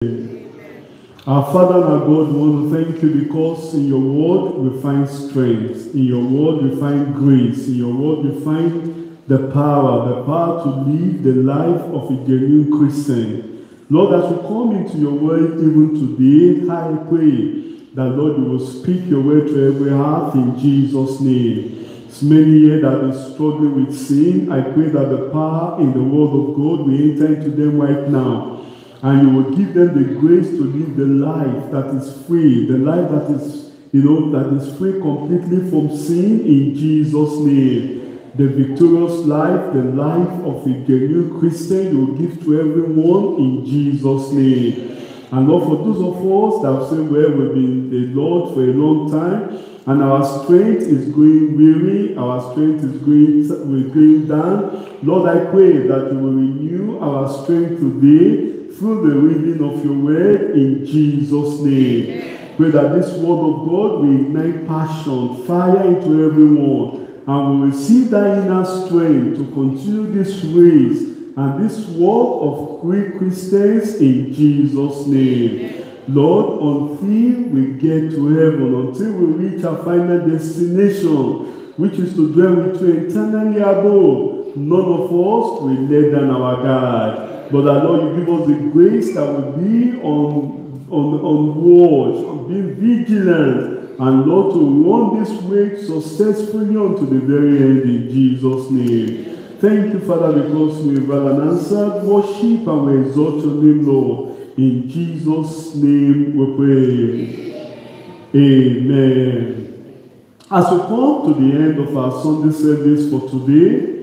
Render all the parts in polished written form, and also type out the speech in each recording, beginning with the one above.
Our Father and our God, we want to thank you because in your word we find strength, in your word we find grace, in your word we find the power to live the life of a genuine Christian. Lord, as we come into your word even today, I pray that, Lord, you will speak your word to every heart in Jesus' name. It's many here that are struggling with sin. I pray that the power in the word of God will enter into them right now. And you will give them the grace to live the life that is free, the life that is, that is free completely from sin in Jesus' name. The victorious life, the life of a genuine Christian, you will give to everyone in Jesus' name. And Lord, for those of us that have said, well, we've been the Lord for a long time, and our strength is going weary, our strength is going down. Lord, I pray that you will renew our strength today through the reading of your word in Jesus' name. Pray that this word of God will ignite passion, fire into everyone, and we will receive that inner strength to continue this race and this work of great Christians in Jesus' name. Lord, until we get to heaven, until we reach our final destination, which is to dwell with you eternally above, none of us will let down our guard. But that, Lord, you give us the grace that will be on watch, on being vigilant, and Lord, to run this race successfully unto the very end in Jesus' name. Thank you, Father, because we have an answered worship and we exalt your name, Lord. In Jesus' name we pray. Amen. As we come to the end of our Sunday service for today,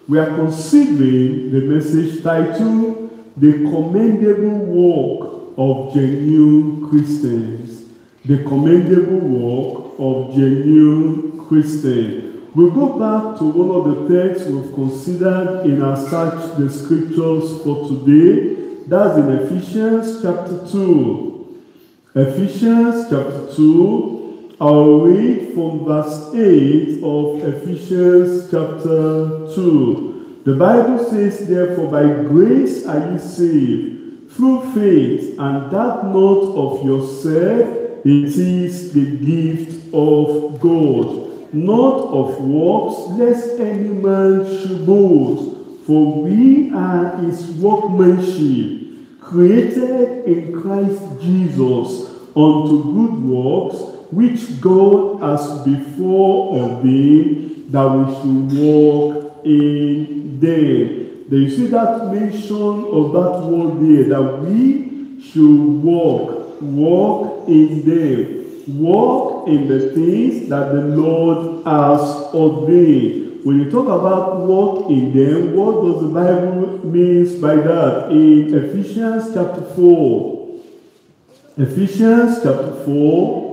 we are considering the message titled, The Commendable Work of Genuine Christians. The Commendable Work of Genuine Christians. We'll go back to one of the texts we've considered in our Search the Scriptures for today. That's in Ephesians chapter 2. Ephesians chapter 2. I'll read from verse 8 of Ephesians chapter 2. The Bible says, therefore, by grace are ye saved, through faith, and that not of yourself, it is the gift of God, not of works, lest any man should boast. For we are his workmanship, created in Christ Jesus, unto good works, which God has before ordained that we should walk in them. Then you see that mention of that word there, that we should walk in them. Walk in the things that the Lord has ordained. When you talk about walk in them, what does the Bible mean by that? In Ephesians chapter 4. Ephesians chapter 4.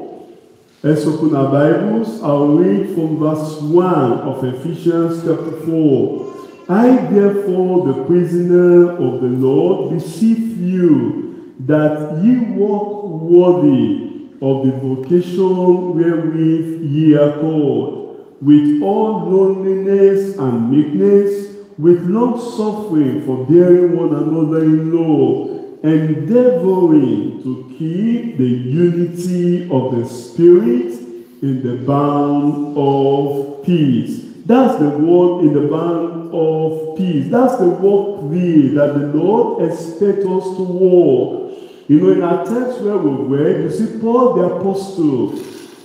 Let's open our Bibles. I'll read from verse 1 of Ephesians chapter 4. I therefore, the prisoner of the Lord, beseech you that ye walk worthy of the vocation wherewith ye are called, with all loneliness and meekness, with long suffering, forbearing one another in love, endeavoring to keep the unity of the Spirit in the bond of peace. That's the word, in the bond of peace. That's the work that the Lord expects us to walk. In our text where we read, you see Paul the Apostle,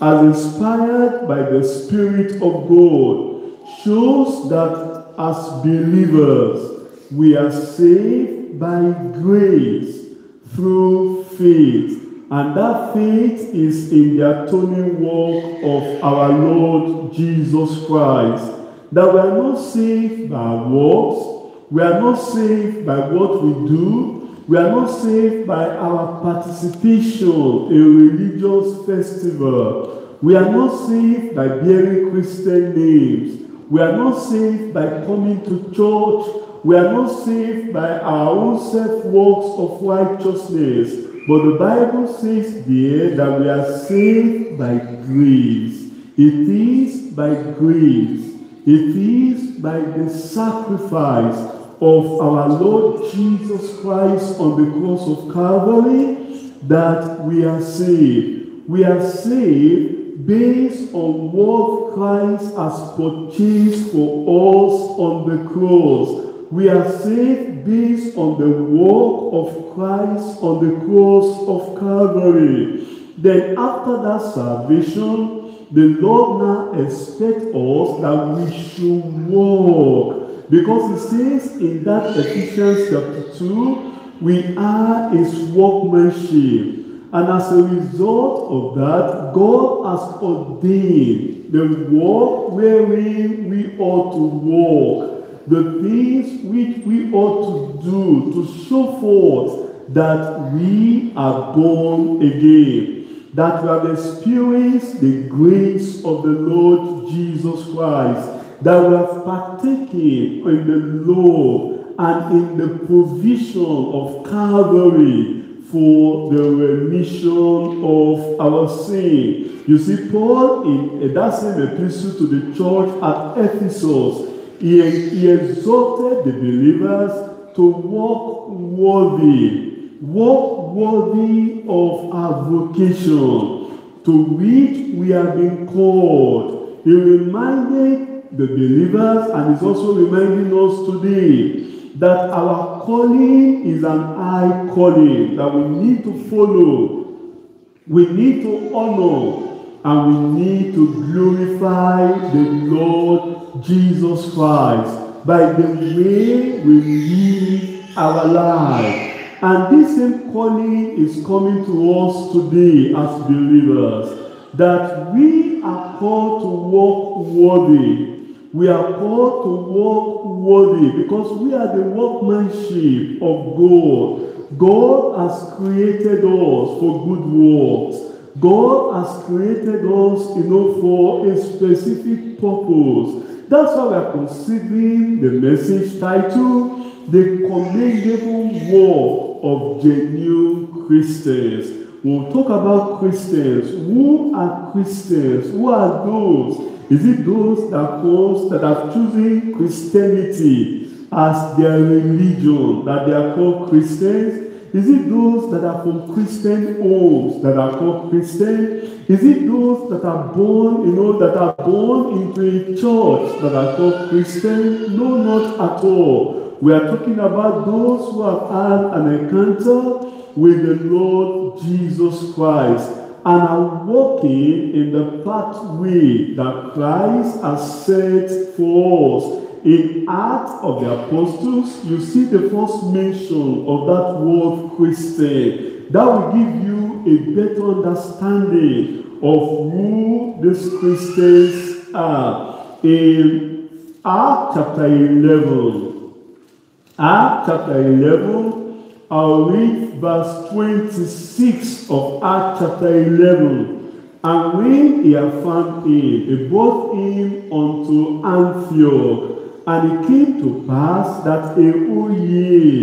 as inspired by the Spirit of God, shows that as believers, we are saved by grace through faith. And that faith is in the atoning work of our Lord Jesus Christ. That we are not saved by our works, we are not saved by what we do, we are not saved by our participation in religious festival. We are not saved by bearing Christian names. We are not saved by coming to church. We are not saved by our own self-works of righteousness. But the Bible says there that we are saved by grace. It is by grace. It is by the sacrifice of our Lord Jesus Christ on the cross of Calvary that we are saved. We are saved based on what Christ has purchased for us on the cross. We are saved based on the work of Christ on the cross of Calvary. Then after that salvation, the Lord now expects us that we should walk. Because it says in that Ephesians chapter 2, we are his workmanship. And as a result of that, God has ordained the work wherein we ought to walk. The things which we ought to do to show forth that we are born again, that we have experienced the grace of the Lord Jesus Christ, that we have partaken in the love and in the provision of Calvary for the remission of our sin. You see, Paul, in that same epistle to the church at Ephesus, he exhorted the believers to walk worthy of our vocation to which we have been called. He reminded the believers, and is also reminding us today, that our calling is an high calling that we need to follow, we need to honor, and we need to glorify the Lord Jesus Christ by the way we live our life. And this same calling is coming to us today as believers, that we are called to walk worthy. We are called to walk worthy because we are the workmanship of God. God has created us for good works. God has created us, for a specific purpose. That's why we are considering the message title, The Commendable Work of Genuine Christians. We'll talk about Christians. Who are Christians? Who are those? Is it those that have chosen Christianity as their religion, that they are called Christians? Is it those that are from Christian homes that are called Christian? Is it those that are born, into a church that are called Christian? No, not at all. We are talking about those who have had an encounter with the Lord Jesus Christ and are walking in the pathway that Christ has set for us. In Acts of the Apostles, you see the first mention of that word Christian. That will give you a better understanding of who these Christians are. In Acts chapter 11, I'll read verse 26 of Acts chapter 11. And when he had found him, he brought him unto Antioch. And it came to pass that a whole year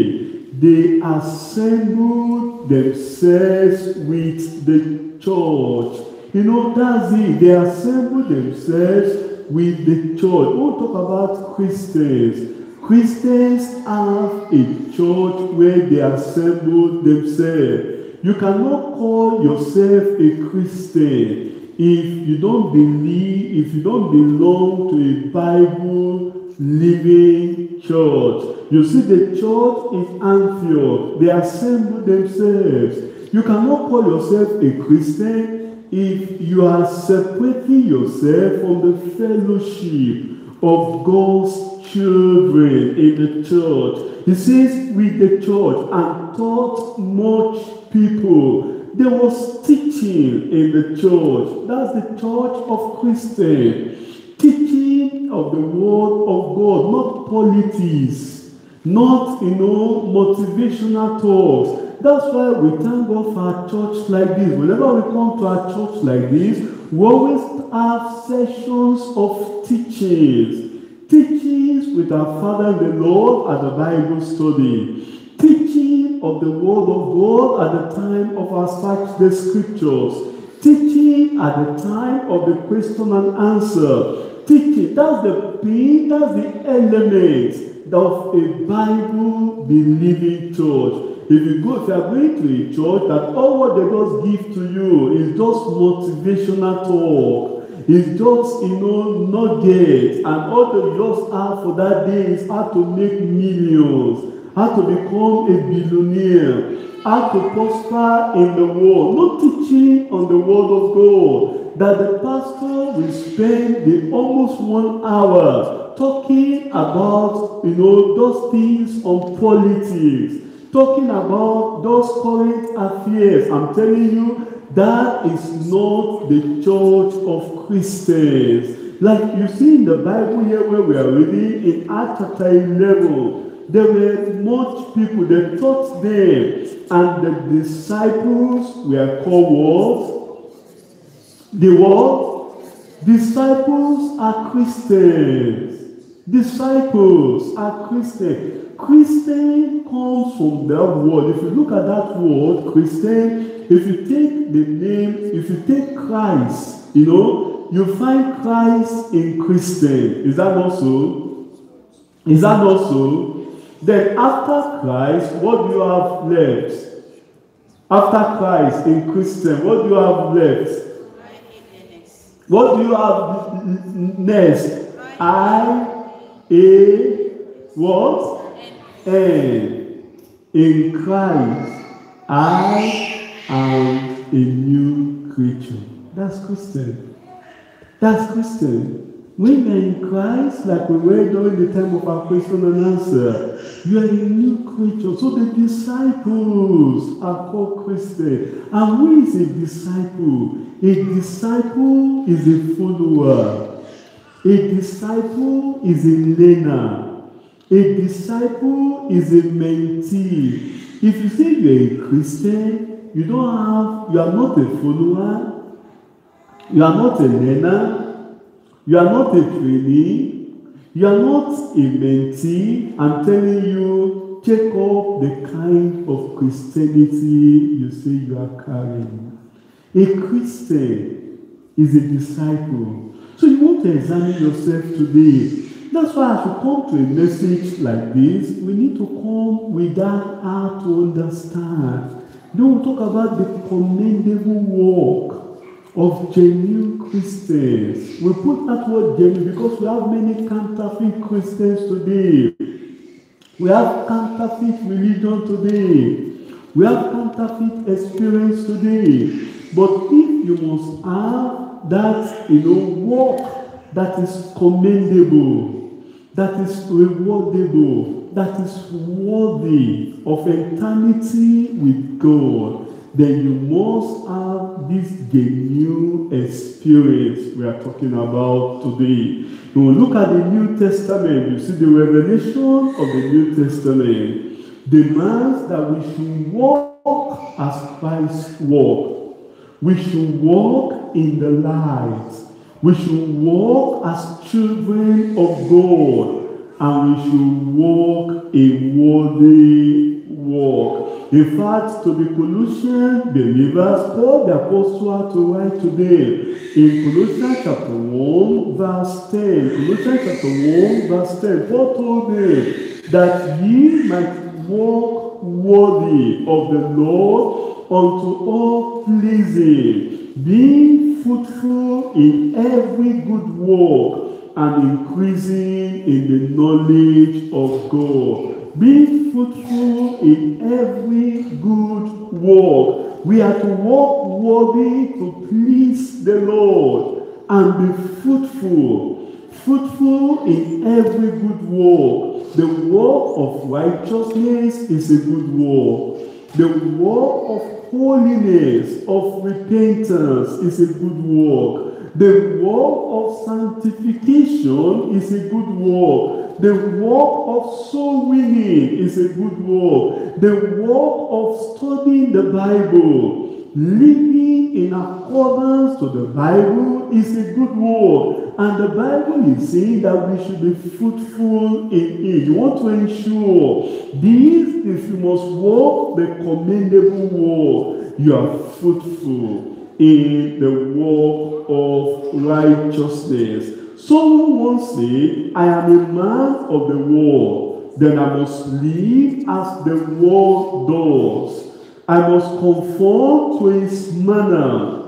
they assembled themselves with the church. That's it. They assembled themselves with the church. We'll talk about Christians. Christians have a church where they assemble themselves. You cannot call yourself a Christian if you don't believe, if you don't belong to a Bible living church. You see, the church in Antioch, they assemble themselves. You cannot call yourself a Christian if you are separating yourself from the fellowship of God's children in the church. He says, with the church, and taught much people. There was teaching in the church. That's the church of Christians. Teaching of the word of God, not politics, not, motivational talks. That's why we thank God for a church like this. Whenever we come to a church like this, we always have sessions of teachings. Teachings with our Father the Lord at the Bible study. Teaching of the Word of God at the time of our search the Scriptures. Teaching at the time of the question and answer. Teaching, that's the thing, that's the element of a Bible-believing church. If you are going to a church that all what they just give to you is just motivational talk, it's just, nuggets, and all they just have for that day is how to make millions, how to become a billionaire, how to prosper in the world. No teaching on the word of God. That the pastor will spend the almost 1 hour talking about, those things on politics, talking about those current affairs. I'm telling you, that is not the church of Christians. Like you see in the Bible here where we are reading in Acts chapter 11, there were much people that taught them, and the disciples were called what? The what? Disciples are Christians. Disciples are Christians. Christian comes from that word. If you look at that word, Christian, if you take the name, if you take Christ, you find Christ in Christian. Is that not so? Is that not so? Then after Christ, what do you have left? After Christ in Christian, what do you have left? What do you have next? What? N. In Christ, I am a new creature. That's Christian. That's Christian. When we're in Christ, like we were during the time of our question and answer, you are a new creature. So the disciples are called Christian. And who is a disciple? A disciple is a follower. A disciple is a learner. A disciple is a mentee. If you say you're a Christian, you are not a follower, you are not a learner, you are not a trainee, you are not a mentee. I'm telling you, check up the kind of Christianity you say you are carrying. A Christian is a disciple. So you want to examine yourself today. That's why as we come to a message like this, we need to come with that heart to understand. Then we'll talk about the commendable work of genuine Christians. We put that word genuine because we have many counterfeit Christians today. We have counterfeit religion today. We have counterfeit experience today. But if you must have that, work that is commendable, that is rewardable, that is worthy of eternity with God, then you must have this genuine experience we are talking about today. When we look at the New Testament, you see the revelation of the New Testament demands that we should walk as Christ walked. We should walk in the light. We should walk as children of God. And we should walk a worthy walk. In fact, to the Colossian believers, Paul the Apostle had to write to them in Colossians chapter 1 verse 10. Colossians chapter 1 verse 10. Paul told them that ye might walk worthy of the Lord unto all pleasing, being fruitful in every good work and increasing in the knowledge of God. Be fruitful in every good work. We are to walk worthy to please the Lord and be fruitful. Fruitful in every good work. The work of righteousness is a good work. The work of holiness, of repentance is a good work. The work of sanctification is a good work. The work of soul winning is a good work. The work of studying the Bible, living in accordance to the Bible is a good work. And the Bible is saying that we should be fruitful in it. You want to ensure this, if you must walk the commendable walk, you are fruitful in the work of righteousness. Someone once said, I am a man of the world. then I must live as the world does. I must conform to its manner.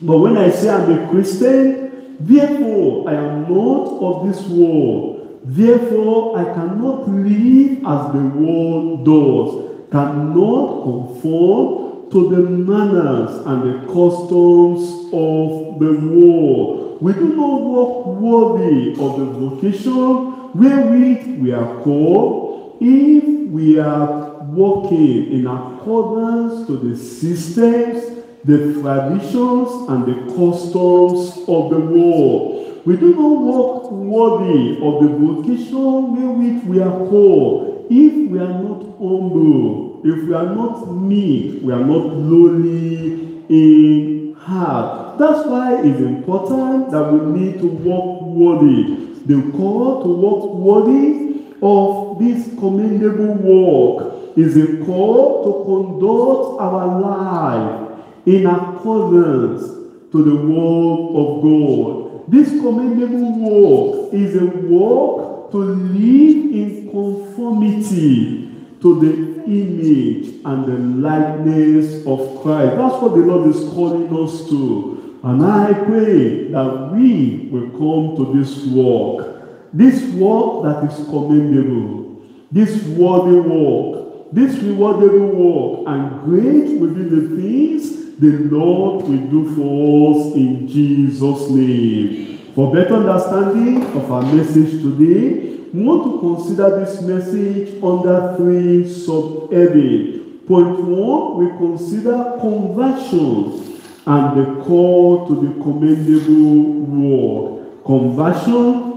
But when I say I'm a Christian, therefore I am not of this world. Therefore I cannot live as the world does, cannot conform to the manners and the customs of the world. We do not walk worthy of the vocation wherewith we are called, if we are walking in accordance to the systems, the traditions, and the customs of the world. We do not walk worthy of the vocation wherewith we are called, if we are not humble, if we are not meek, we are not lowly in heart. That's why it's important that we need to walk worthy. The call to walk worthy of this commendable work is a call to conduct our life in accordance to the word of God. This commendable work is a work to live in conformity to the image and the likeness of Christ. That's what the Lord is calling us to. And I pray that we will come to this work that is commendable, this worthy work, this rewardable work, and great will be the things the Lord will do for us in Jesus' name. For better understanding of our message today, we want to consider this message under 3 subheadings. Point 1, we consider conversion and the call to the commendable work. Conversion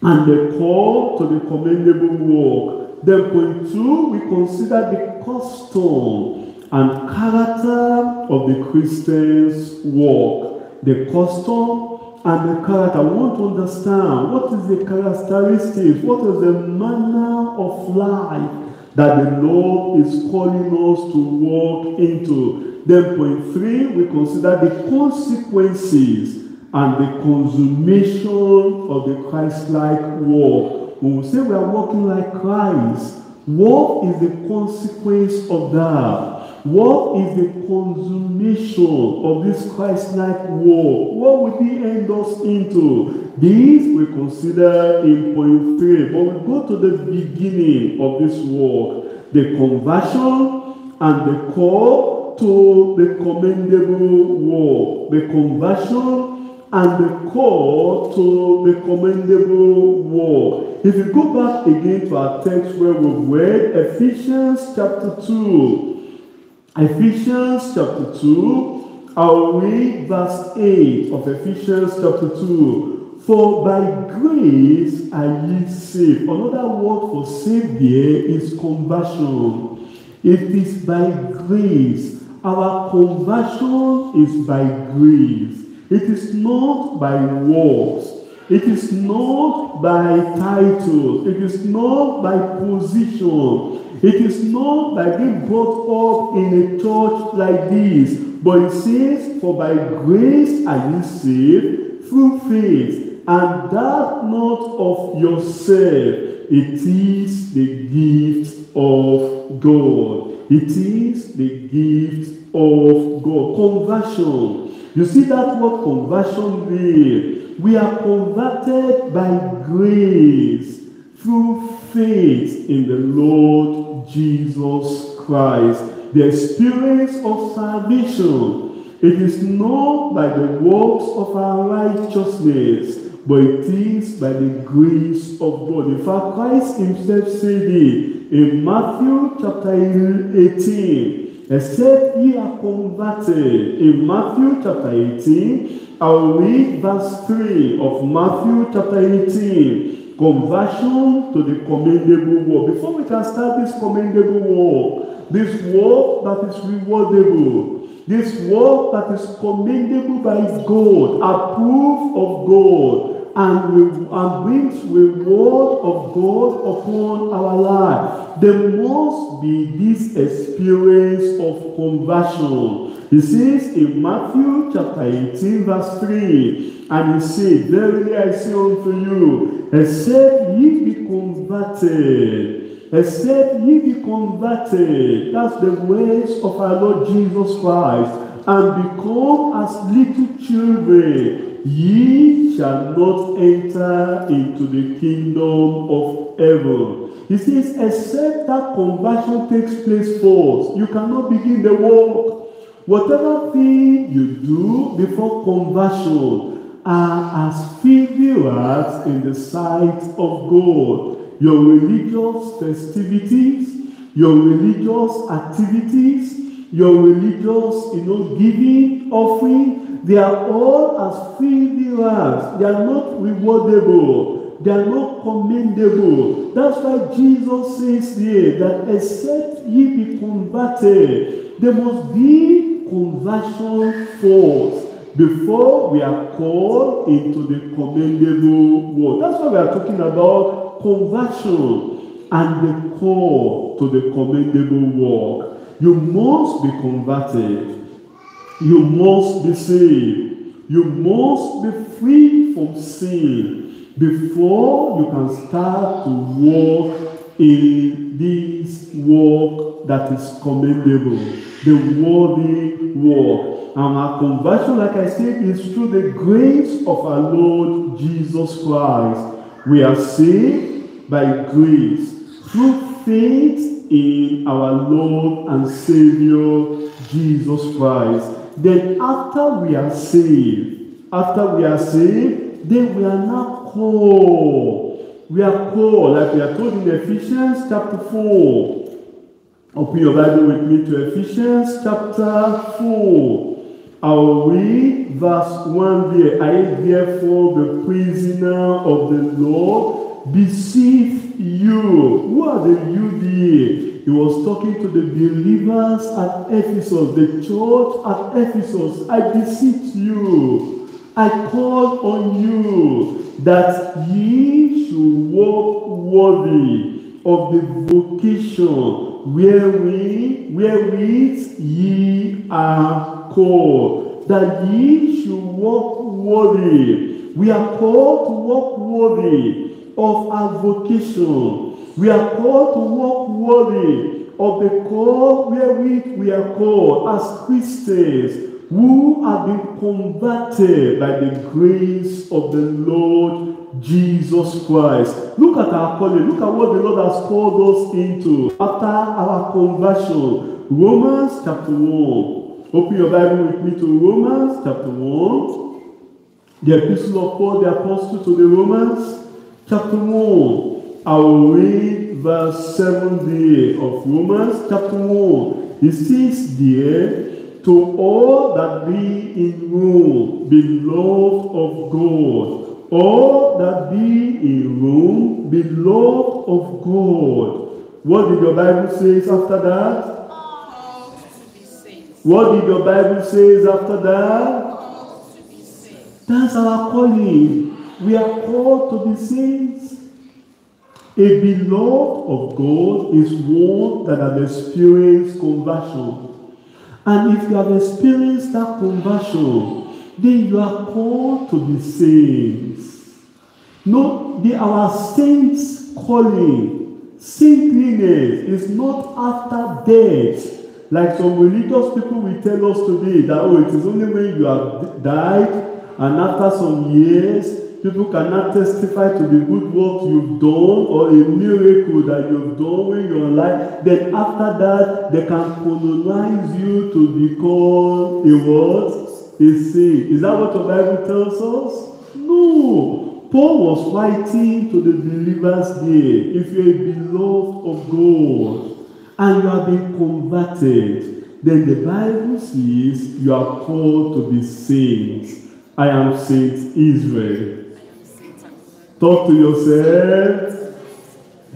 and the call to the commendable work. Then point 2, we consider the custom and character of the Christian's walk. The custom and the character. We want to understand what is the characteristics, what is the manner of life that the Lord is calling us to walk into. Then point 3, we consider the consequences and the consummation of the Christ-like walk. When we say we are walking like Christ, what is the consequence of that? What is the consummation of this Christ-like walk? What will He end us into? This we consider in point 3. But we go to the beginning of this walk, the conversion and the call to the commendable walk. The conversion and the call to the commendable walk. If you go back again to our text where we've read Ephesians chapter 2. Ephesians chapter 2, I'll read verse 8 of Ephesians chapter 2. For by grace are ye saved. Another word for saved here is conversion. It is by grace. Our conversion is by grace. It is not by works. It is not by titles. It is not by position. It is not by being brought up in a church like this. But it says, for by grace are ye saved through faith, and that not of yourself. It is the gift of God. It is the gift of God. Conversion. You see that word conversion there. We are converted by grace through faith in the Lord Jesus Christ. The experience of salvation. It is not by the works of our righteousness, but it is by the grace of God. In fact, Christ himself said it in Matthew chapter 18. Except ye are converted. In Matthew chapter 18, I'll read verse 3 of Matthew chapter 18. Conversion to the commendable work. Before we can start this commendable work, this work that is rewardable, this work that is commendable by God, approved of God, and brings reward of God upon our life, there must be this experience of conversion. He says in Matthew chapter 18 verse 3, and he said, verily I say unto you, except ye be converted, except ye be converted, that's the words of our Lord Jesus Christ, and become as little children, ye shall not enter into the kingdom of heaven. He says, except that conversion takes place first, you cannot begin the work. Whatever thing you do before conversion are as filthy rags in the sight of God. Your religious festivities, your religious activities, your religious, giving, offering, they are all as filthy rags. They are not rewardable. They are not commendable. That's why Jesus says here that except ye be converted, there must be conversion first before we are called into the commendable world. That's why we are talking about conversion and the call to the commendable work. You must be converted. You must be saved. You must be free from sin before you can start to walk in this walk that is commendable, the worthy walk. And our conversion, like I said, is through the grace of our Lord Jesus Christ. We are saved by grace through faith in our Lord and Savior Jesus Christ. Then after we are saved, then we are now called. We are called, like we are told in Ephesians chapter 4. Open your Bible with me to Ephesians chapter 4. I'll read verse 1 there. I, therefore, the prisoner of the Lord, beseech you. Who are the you there? He was talking to the believers at Ephesus, the church at Ephesus. I beseech you. I call on you that ye should walk worthy of the vocation wherewith ye are called. That ye should walk worthy. We are called to walk worthy of our vocation. We are called to walk worthy of the call wherewith we are called as Christians, who have been converted by the grace of the Lord Jesus Christ. Look at our calling. Look at what the Lord has called us into after our conversion. Romans chapter 1. Open your Bible with me to Romans chapter 1. The epistle of Paul the Apostle to the Romans chapter 1. I will read verse 7 there of Romans chapter 1. It says there, to all that be in Rome, beloved of God. All that be in Rome, beloved of God. What did your Bible say after that? What did your Bible say after that? That's our calling. We are called to be saints. A beloved of God is one that has experienced conversion. And if you have experienced that conversion, then you are called to be saints. No, our saints calling, saintliness is not after death. Like some religious people will tell us today that, it is only when you have died and after some years, people cannot testify to the good work you've done or a miracle that you've done when you're alive. Then after that, they can canonize you to become a what? A saint. Is that what the Bible tells us? No. Paul was writing to the believers there. If you're a beloved of God and you have been converted, then the Bible says you are called to be saints. I am Saint Israel. Talk to yourself.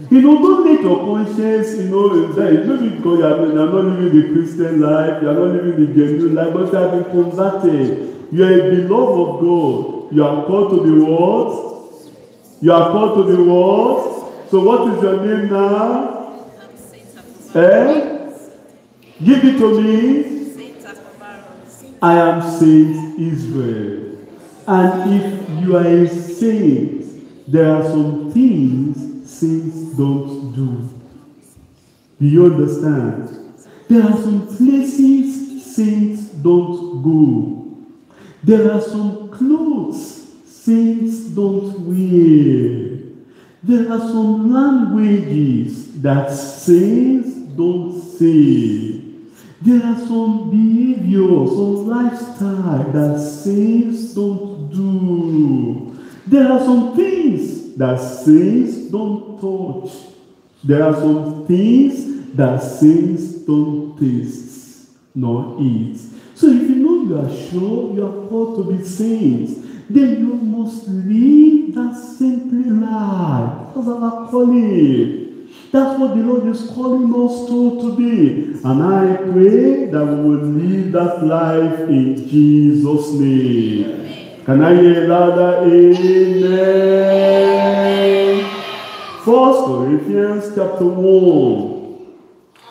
Don't let your conscience, maybe because you are not living the Christian life, you are not living the genuine life, but you have been converted. You are a beloved of God. You are called to the world. You are called to the world. So what is your name now? Give it to me. I am Saint Israel. And if you are a saint, there are some things saints don't do. Do you understand? There are some places saints don't go. There are some clothes saints don't wear. There are some languages that saints don't say. There are some behaviors, some lifestyle that saints don't do. There are some things that saints don't touch. There are some things that saints don't taste nor eat. So if you know you are sure you are called to be saints, then you must live that saintly life. That's our calling. That's what the Lord is calling us to today. And I pray that we will live that life in Jesus' name. Amen. Can I hear louder? Amen. 1 Corinthians chapter 1.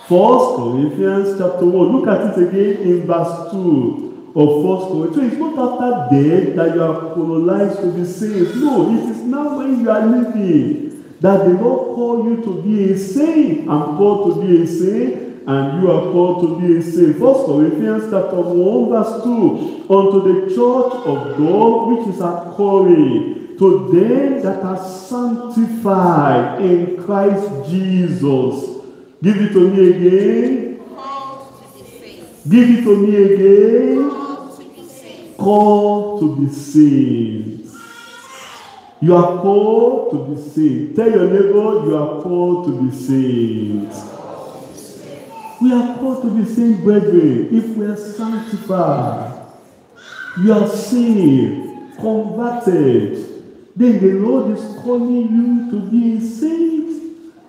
1 Corinthians chapter 1. Look at it again in verse 2 of 1 Corinthians. So it's not after death that you are colonized to be saved. No, it is now when you are living that the Lord called you to be a saint. I'm called to be a saint, and you are called to be a saint. 1 Corinthians chapter 1 verse 2. Unto the church of God which is at Corinth, to them that are sanctified in Christ Jesus. Give it to me again. Give it to me again. Called to be saved. You are called to be saved. Tell your neighbor you are called to be saved. We are called to be saved, brethren. If we are sanctified, you are saved, converted, then the Lord is calling you to be a saint,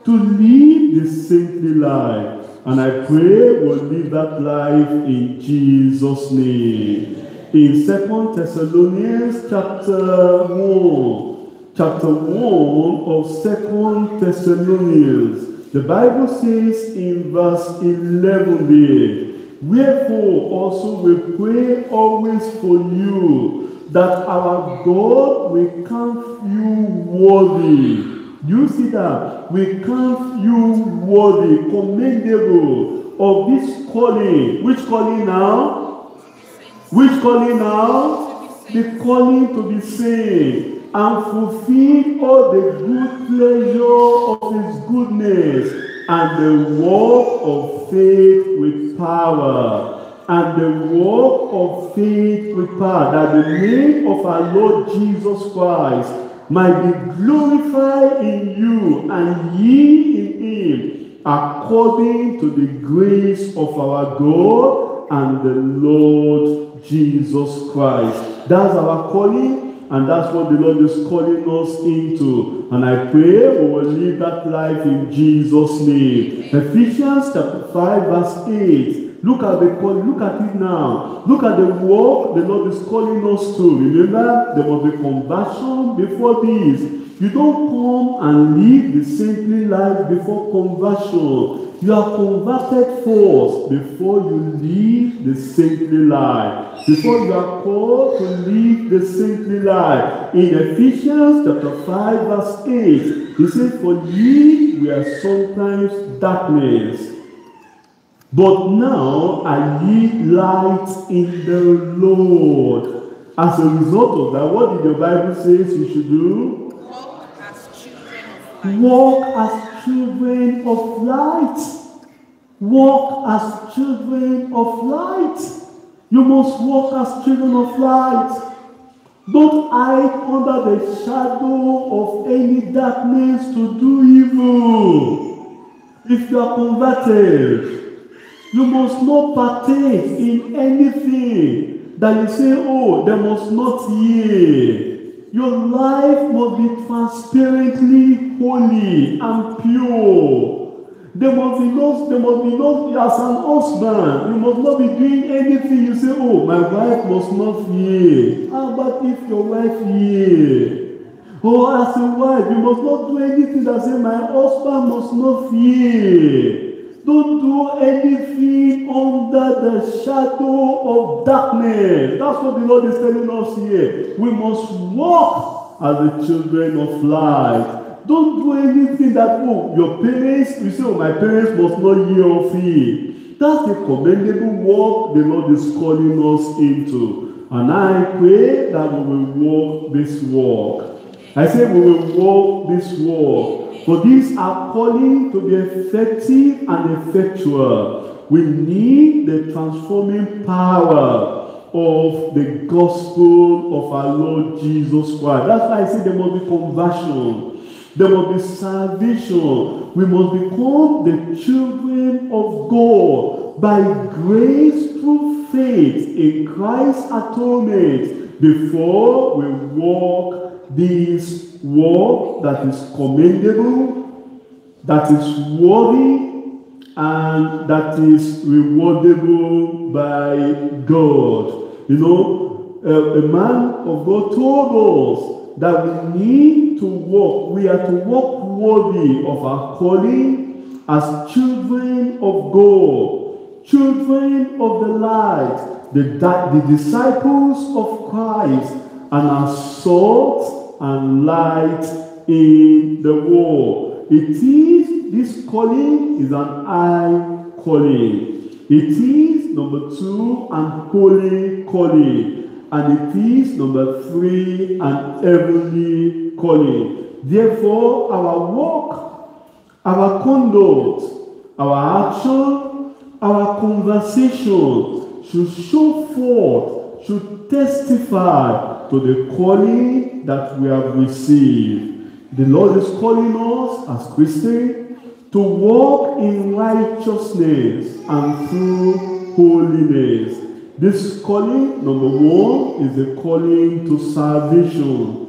to live the saintly life. And I pray we'll live that life in Jesus' name. In 2 Thessalonians chapter 1 of 2 Thessalonians, the Bible says in verse 11 there, wherefore also we pray always for you, that our God will count you worthy. You see that? We count you worthy, commendable of this calling. Which calling now? Which calling now? The calling to be saved and fulfill all the good pleasure of his goodness, and the work of faith with power. And the work of faith with power, that the name of our Lord Jesus Christ might be glorified in you and ye in him, according to the grace of our God and the Lord Jesus Christ. That's our calling, and that's what the Lord is calling us into. And I pray we will live that life in Jesus' name. Ephesians chapter 5 verse 8. Look at the call, look at it now. Look at the work the Lord is calling us to. Remember, there must be conversion before this. You don't come and live the saintly life before conversion. You are converted first before you live the saintly life. Before you are called to live the saintly life. In Ephesians chapter 5 verse 8, he says, for ye were sometimes darkness, but now are ye light in the Lord. As a result of that, what did the Bible say you should do? Walk as children of light. Walk as children of light. Walk as children of light. You must walk as children of light. Don't hide under the shadow of any darkness to do evil. If you are converted, you must not partake in anything that you say, oh, they must not hear. Your life must be transparently holy and pure. There must be no, as an husband, you must not be doing anything. You say, oh, my wife must not hear. How about if your wife hear? Or as a wife, you must not do anything that say, my husband must not hear. Don't do anything under the shadow of darkness. That's what the Lord is telling us here. We must walk as the children of light. Don't do anything that, oh, your parents, you say, oh, my parents must not hear of it. That's the commendable walk the Lord is calling us into. And I pray that we will walk this walk. I say we will walk this walk. For these are calling to be effective and effectual. We need the transforming power of the gospel of our Lord Jesus Christ. That's why I say there must be conversion. There must be salvation. We must become the children of God by grace through faith in Christ's atonement before we walk this walk that is commendable, that is worthy, and that is rewardable by God. You know, a man of God told us that we need to walk, we are to walk worthy of our calling as children of God, children of the light, the disciples of Christ, and as salt and light in the world. This calling is an high calling. It is, number 2, an holy calling. And it is, number 3, an heavenly calling. Therefore, our walk, our conduct, our action, our conversation should show forth, should testify to the calling that we have received. The Lord is calling us as Christians to walk in righteousness and through holiness. This calling, number 1, is a calling to salvation.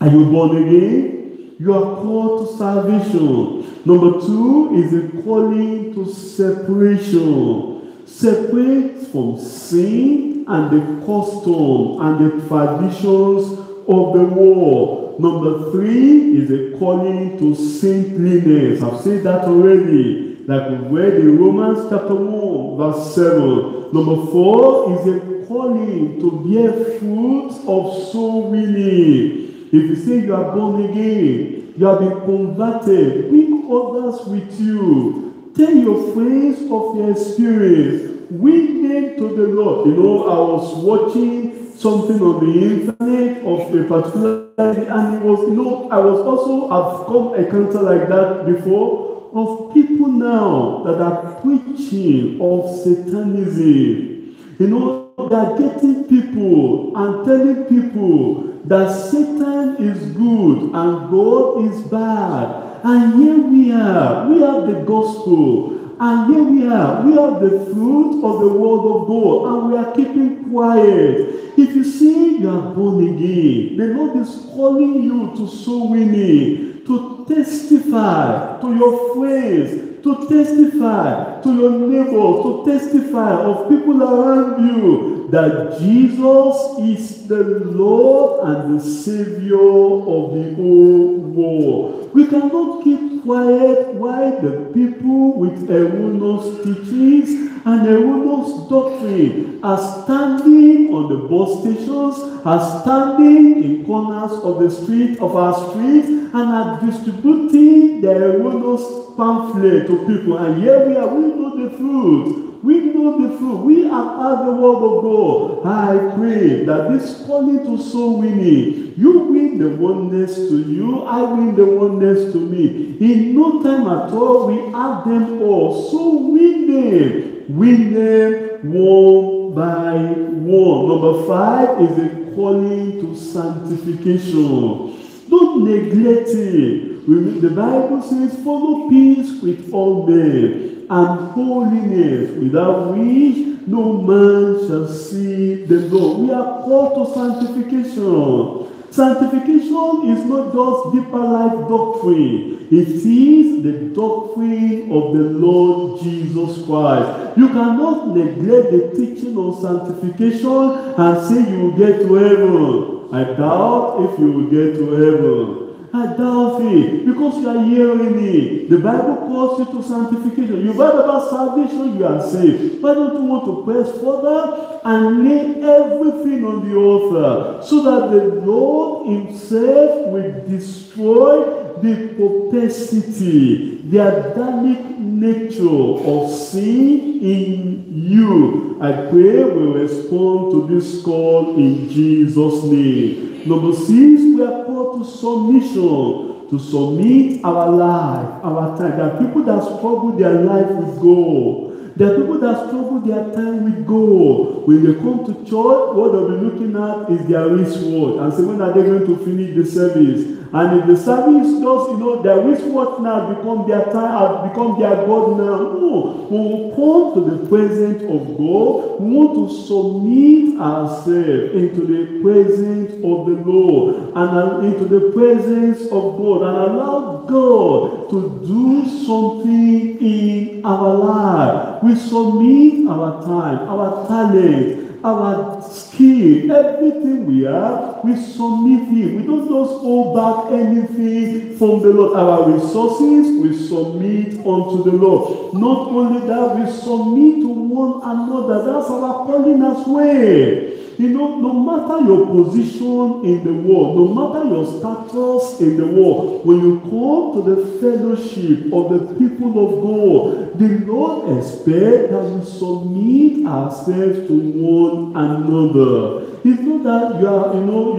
Are you born again? You are called to salvation. Number 2 is a calling to separation. Separate from sin and the custom and the traditions of the world. Number 3 is a calling to saintliness. I've said that already. Like we read in Romans chapter 1, verse 7. Number 4 is a calling to bear fruit of soul winning. If you say you are born again, you have been converted, bring others with you. Tell your friends of your experience. Win them to the Lord. You know, I was watching something on the internet of a particular, and it was, you know, I was also, I've come encounter like that before, of people now that are preaching of Satanism. You know, they are getting people and telling people that Satan is good and God is bad. And here we have the gospel. And here we have the fruit of the word of God, and we are keeping quiet. If you see you are born again, the Lord is calling you to soul winning, to testify to your friends, to testify to your neighbors, to testify of people around you that Jesus is the Lord and the Savior of the whole world. We cannot keep quiet while the people with erroneous teachings and erroneous doctrine are standing on the bus stations, are standing in corners of the street, of our streets, and are distributing the erroneous pamphlet to people. And here we know the truth. We know the truth. We have heard the word of God. I pray that this calling to soul winning, you win the oneness to you, I win the oneness to me. In no time at all, we have them all. So win them. Win them one by one. Number 5 is a calling to sanctification. Don't neglect it. The Bible says, follow peace with all men and holiness, without which no man shall see the Lord. We are called to sanctification. Sanctification is not just deeper life doctrine. It is the doctrine of the Lord Jesus Christ. You cannot neglect the teaching of sanctification and say you will get to heaven. I doubt if you will get to heaven. I doubt it because you are hearing it. The Bible calls you to sanctification. You've heard about salvation, you are saved. Why don't you want to press further and lay everything on the altar so that the Lord himself will destroy the propensity, the Adamic nature of sin in you? I pray we respond to this call in Jesus' name. Number 6, we are called to submission, to submit our life, our time. There are people that struggle their life with God. There are people that struggle their time with God. When they come to church, what they'll be looking at is their wristwatch and say, when are they going to finish the service? And if the service does, their wristwatch now become their time, become their God now. No. When we come to the presence of God, we want to submit ourselves into the presence of the Lord and into the presence of God and allow God to do something in our life. We submit our time, our talent, our skill, everything we have, we submit it. We don't just hold back anything from the Lord. Our resources, we submit unto the Lord. Not only that, we submit to one another. That's our calling as well. No matter your position in the world, no matter your status in the world, when you come to the fellowship of the people of God, the Lord expects that we submit ourselves to one another. It's not that you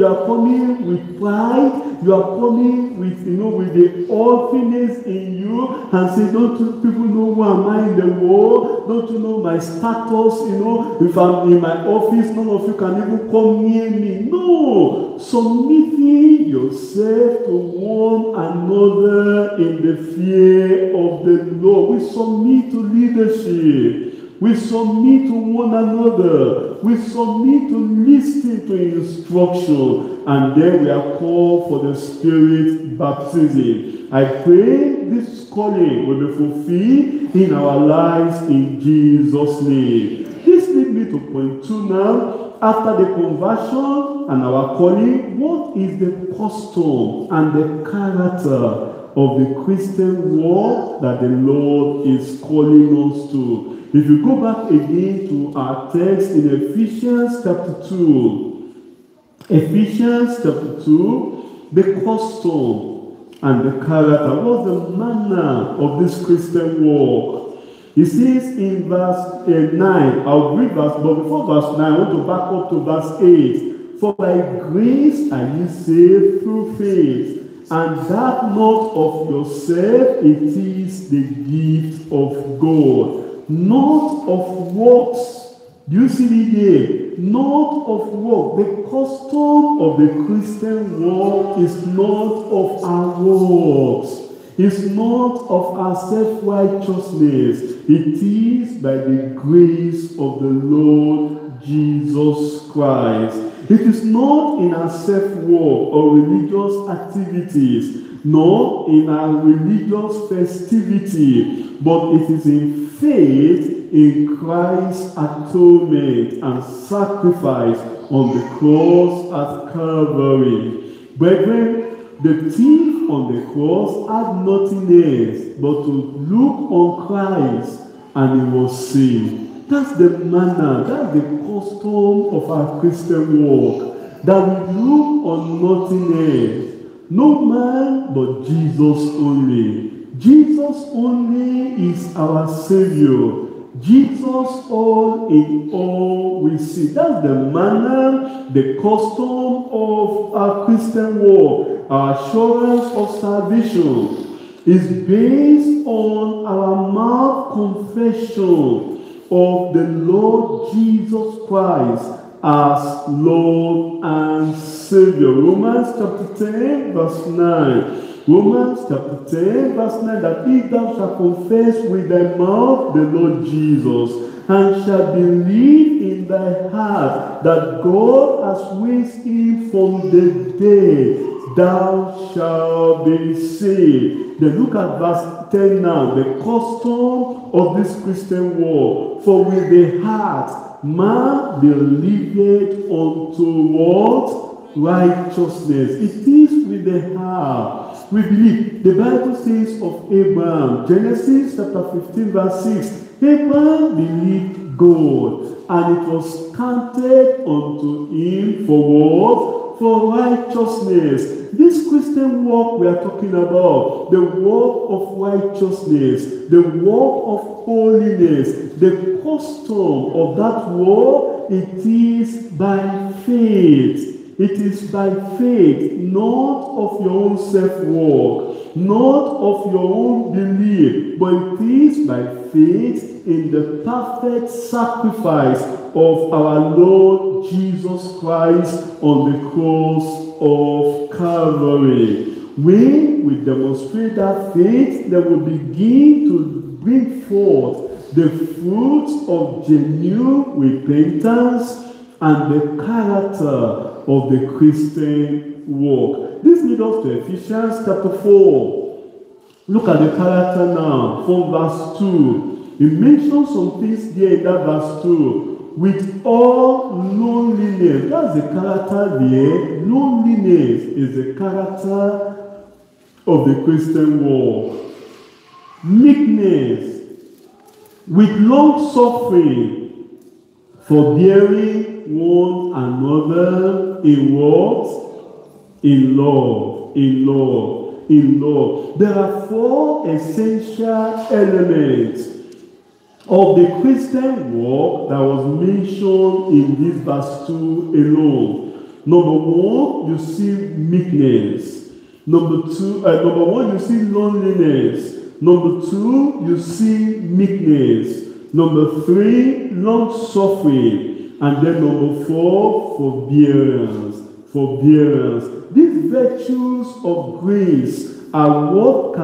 are coming with pride, you are coming with the orphanage in you and say, don't you people know who am I in the world? Don't you know my status? If I'm in my office, none of you can even come near me. No, submitting yourself to one another in the fear of the Lord. We submit to leadership. We submit to one another. We submit to listen to instruction. And then we are called for the Spirit baptism. I pray this calling will be fulfilled in our lives in Jesus' name. This leads me to point 2 now. After the conversion and our calling, what is the custom and the character of the Christian walk that the Lord is calling us to? If you go back again to our text in Ephesians chapter 2, Ephesians chapter 2, the custom and the character, what's the manner of this Christian walk? It says in verse 9, I'll read verse, but before verse 9, I want to back up to verse 8. For by grace are ye saved through faith, and that not of yourself, it is the gift of God. Not of works. Do you see it here? Not of work. The custom of the Christian walk is not of our works. It's not of our self-righteousness. It is by the grace of the Lord Jesus Christ. It is not in our self-work or religious activities, nor in our religious festivity, but it is in faith in Christ's atonement and sacrifice on the cross at Calvary. Brethren, the thief on the cross had nothing else but to look on Christ and he was saved. That's the manner, that's the custom of our Christian walk, that we look on nothing else. No man but Jesus only. Jesus only is our Savior. Jesus all in all we see. That's the manner, the custom of our Christian walk. Our assurance of salvation is based on our mouth confession of the Lord Jesus Christ as Lord and Savior. Romans chapter 10 verse 9. Romans chapter 10 verse 9, that if thou shalt confess with thy mouth the Lord Jesus, and shalt believe in thy heart that God has raised him from the dead, thou shalt be saved. Then look at verse 10 now, the custom of this Christian walk. For with the heart man believeth unto what? righteousness. It is with the heart. We believe. The Bible says of Abraham, Genesis chapter 15 verse 6, Abraham believed God, and it was counted unto him for what? For righteousness. This Christian walk we are talking about, the walk of righteousness, the walk of holiness, the custom of that walk, it is by faith. It is by faith, not of your own self-work, not of your own belief, but it is by faith in the perfect sacrifice of our Lord Jesus Christ on the cross of Calvary. When we demonstrate that faith, then we begin to bring forth the fruits of genuine repentance and the character of the Christian walk. This leads us to Ephesians chapter 4. Look at the character now from verse 2. He mentions some things there in that verse 2. With all loneliness. That's the character there. Loneliness is the character of the Christian walk. Meekness. With long suffering, forbearing one another in what? In love. In love. In love. There are four essential elements of the Christian walk that was mentioned in this verse 2 alone. Number one, you see meekness. Number one, you see loneliness. Number two, you see meekness. Number three, long suffering. And then number four, forbearance. Forbearance. These virtues of grace are what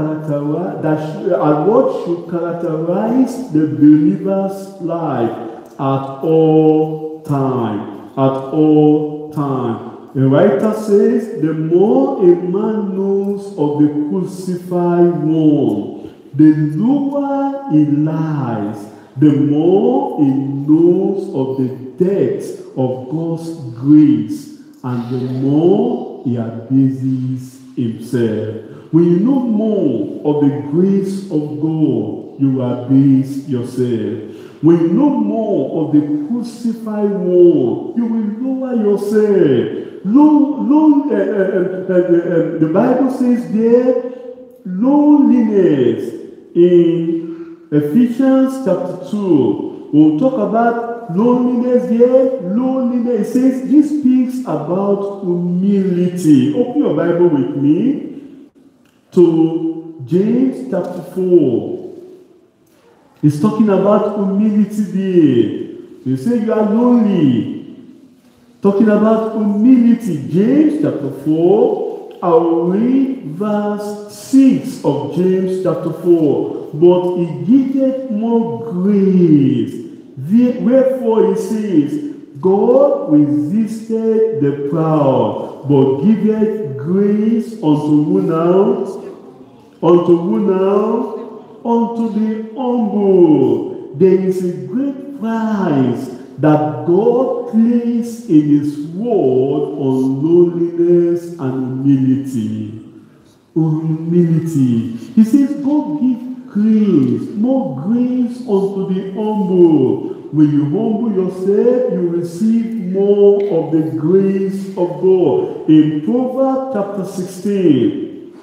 should characterize the believer's life at all time. At all time. The writer says, the more a man knows of the crucified one, the lower he lies, the more he knows of the depth of God's grace, and the more he abases himself. When you know more of the grace of God, you abase yourself. When you know more of the crucified one, you will lower yourself. The Bible says there, loneliness in Ephesians chapter 2. We'll talk about loneliness here. Loneliness, it says, this speaks about humility. Open your Bible with me to James chapter 4. He's talking about humility there. You say you are lonely. Talking about humility. James chapter 4. I'll read verse 6 of James chapter 4. But he giveth more grace. Wherefore he says, God resisted the proud, but giveth grace unto who now? Unto who now? Unto the humble. There is a great price that God placed in his word on loneliness and humility. On humility. He says, God give grace, more grace unto the humble. When you humble yourself, you receive more of the grace of God. In Proverbs chapter 16,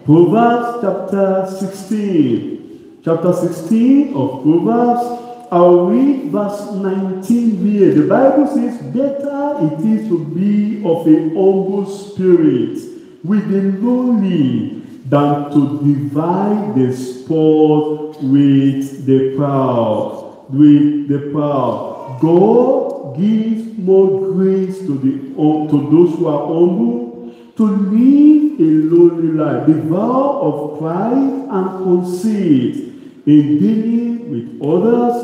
Proverbs chapter 16, chapter 16 of Proverbs, I'll read verse 19 here. The Bible says, better it is to be of a humble spirit with the lowly than to divide the sport with the proud. With the proud. God gives more grace to those who are humble to live a lowly life. The vow of pride and conceit in dealing with others.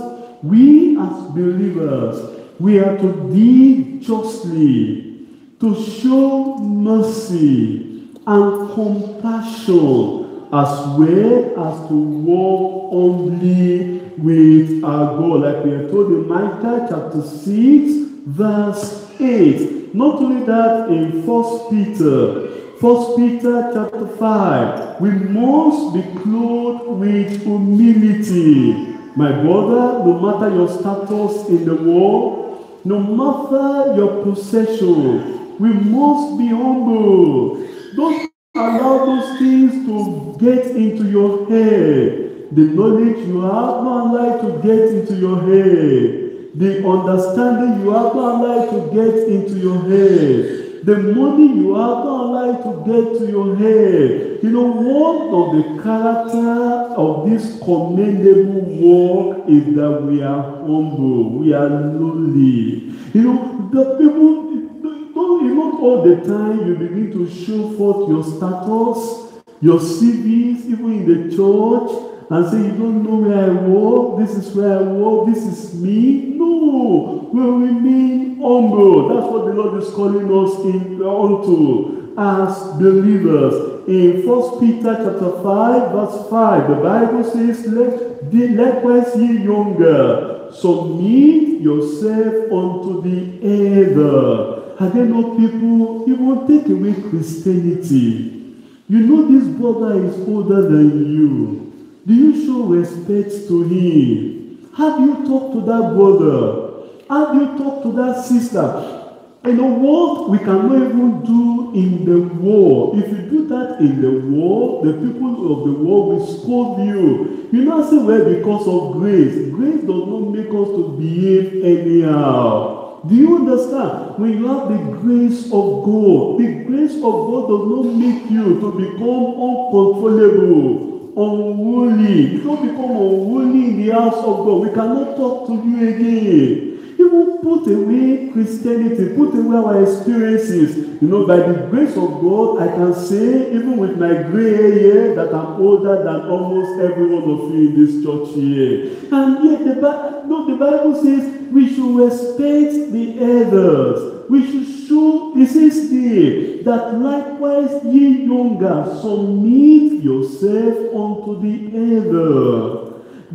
We as believers, we are to deal justly, to show mercy and compassion, as well as to walk humbly with our God. Like we are told in Micah chapter 6, verse 8. Not only that, in 1 Peter chapter 5, we must be clothed with humility. My brother, no matter your status in the world, no matter your possession, we must be humble. Don't allow those things to get into your head. The knowledge you have, don't allow it to get into your head. The understanding you have, don't allow it to get into your head. The money you have, don't allow it to get to your head. You know, one of the character of this commendable work is that we are humble, we are lowly. You know, the people, not all the time you begin to show forth your status, your CVs, even in the church, and say, you don't know where I work, this is where I work, this is me. No, we remain humble. That's what the Lord is calling us unto as believers. In 1 Peter chapter 5, verse 5, the Bible says, likewise ye younger, submit yourself unto the elder. Are there not people, you won't take away Christianity? You know this brother is older than you. Do you show respect to him? How do you talk to that brother? How do you talk to that sister? You know what we cannot even do in the world. If you do that in the world, the people of the world will scold you. You know, I say, well, because of grace. Grace does not make us to behave anyhow. Do you understand? When you have the grace of God, the grace of God does not make you to become uncontrollable, unruly. You don't become unruly in the house of God. We cannot talk to you again. Even put away Christianity, put away our experiences. You know, by the grace of God, I can say, even with my gray hair, that I'm older than almost every one of you in this church here. And yet, the Bible says we should respect the elders. We should show, it says there, that likewise ye younger, submit yourself unto the elder.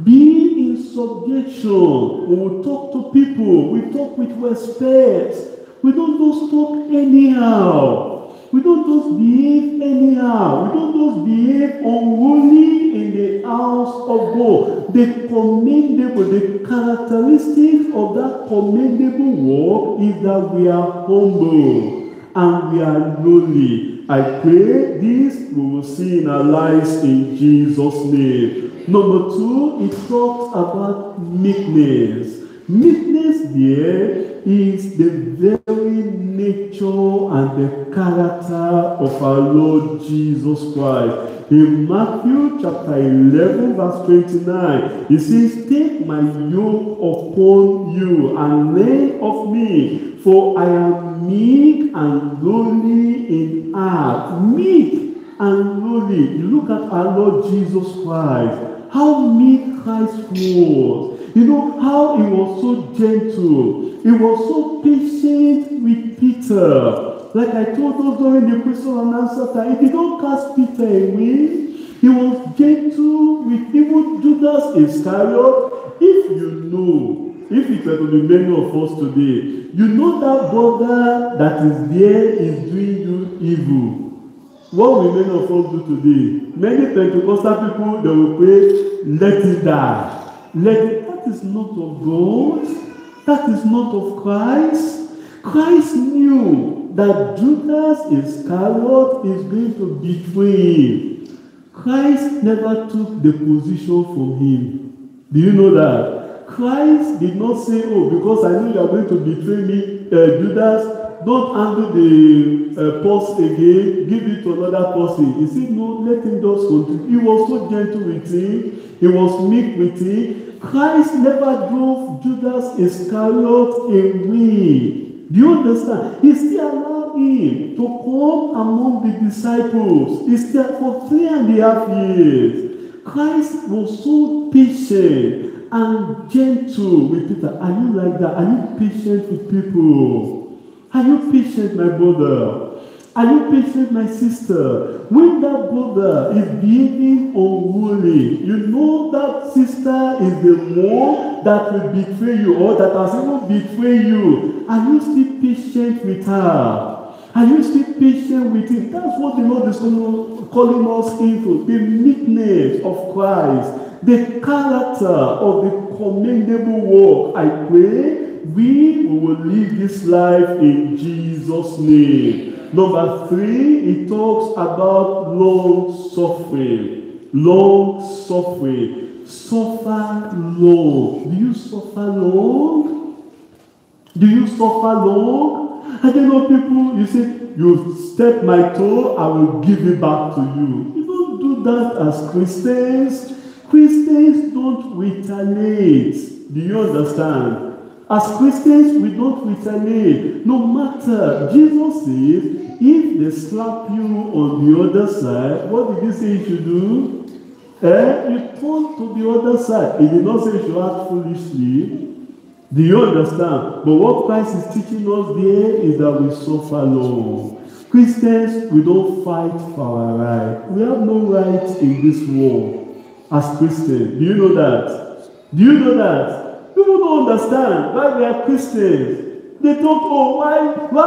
Be in subjection. When we talk to people, we talk with respect. We don't just talk anyhow. We don't just behave anyhow. We don't just behave unruly in the house of God. The commendable, the characteristic of that commendable work is that we are humble and we are lowly. I pray this we will see in our lives in Jesus' name. Number 2, it talks about meekness. Meekness there is the very nature and the character of our Lord Jesus Christ. In Matthew chapter 11 verse 29, it says, take my yoke upon you and learn of me, for I am meek and lowly in heart. Meek and lowly. You look at our Lord Jesus Christ. How meek Christ was. You know how he was so gentle. He was so patient with Peter. Like I told us during the question and answer time, he did not cast Peter away. He was gentle with even Judas Iscariot. If you know, if it were to be many of us today, you know that brother that is there is doing you evil. What will many of us do today? Many Pentecostal people, they will pray, let it die. That is not of God. That is not of Christ. Christ knew that Judas Iscariot is going to betray him. Christ never took the position from him. Do you know that? Christ did not say, oh, because I know you are going to betray me, Judas, don't handle the purse again, give it to another person. He said, no, let him just continue. He was so gentle with him. He was meek with him. Christ never drove Judas Iscariot away. Do you understand? He still allowed him to come among the disciples. He stayed for 3.5 years. Christ was so patient and gentle with Peter. Are you like that? Are you patient with people? Are you patient, my brother? Are you patient, my sister? When that brother is behaving unruly, you know that sister is the one that will betray you or that has even betrayed you. Are you still patient with her? Are you still patient with him? That's what the Lord is calling us into. The meekness of Christ, the character of the commendable work. I pray we will live this life in Jesus' name. Number 3, it talks about long suffering. Long suffering. Suffer long. Do you suffer long? Do you suffer long? I don't know people, you say, you step my toe, I will give it back to you. You don't do that as Christians. Christians don't retaliate. Do you understand? As Christians, we don't retaliate. No matter, Jesus says, if they slap you on the other side, what did he say you should do? You turn to the other side. He did not say you should act foolishly. Do you understand? But what Christ is teaching us there is that we suffer long. Christians, we don't fight for our right. We have no right in this war as Christians. Do you know that? Do you know that? People don't understand why we are Christians. They don't know why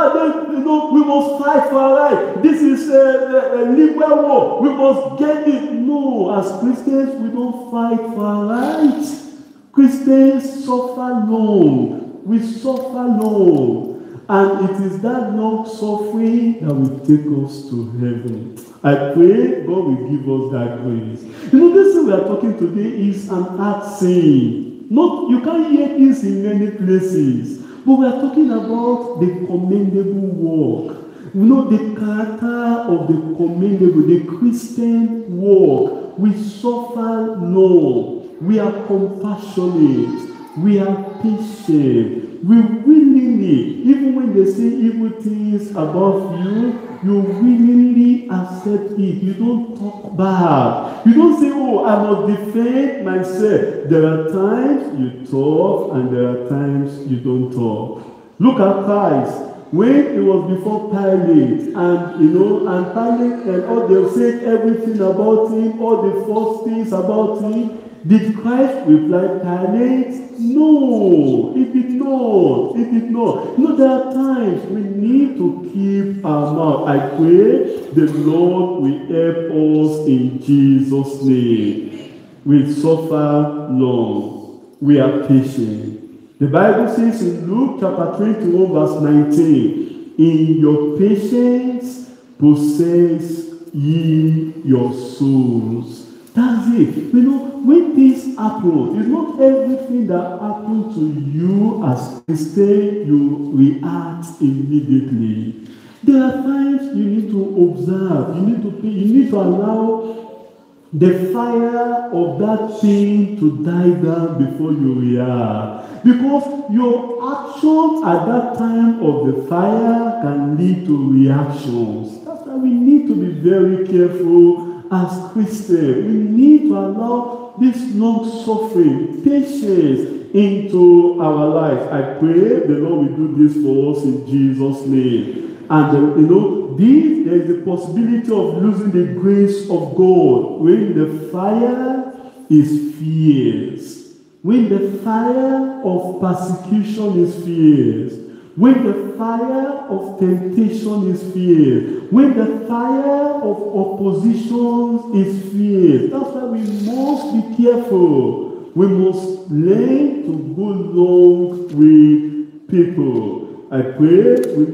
they, we must fight for our right. This is a liberal war. We must get it. No, as Christians, we don't fight for our rights. Christians suffer long. We suffer long. And it is that long suffering that will take us to heaven. I pray God will give us that grace. This thing we are talking today is an art saying. Not, you can't hear this in many places. But we are talking about the commendable work. The character of the commendable, the Christian work. We suffer long. We are compassionate. We are patient. We willingly, even when they say evil things about you, you willingly accept it. You don't talk back. You don't say, oh, I must defend myself. There are times you talk and there are times you don't talk. Look at Christ. When he was before Pilate, and Pilate and all they said everything about him, all the false things about him, did Christ reply Pilate? No, he did not. He did not. There are times we need to keep our mouth. I pray the Lord will help us in Jesus' name. We suffer long. We are patient. The Bible says in Luke chapter 21 verse 19, in your patience possess ye your souls. That's it. When this happens, it's not everything that happens to you as Christian, you react immediately. There are times you need to observe, you need to allow the fire of that thing to die down before you react. Because your actions at that time of the fire can lead to reactions. That's why we need to be very careful as Christians. We need to allow this long suffering, patience into our lives. I pray the Lord will do this for us in Jesus' name. And there is the possibility of losing the grace of God when the fire is fierce. When the fire of persecution is fierce. When the fire of temptation is fierce. When the fire of opposition is fierce. That's why we must be careful. We must learn to go along with people. I pray we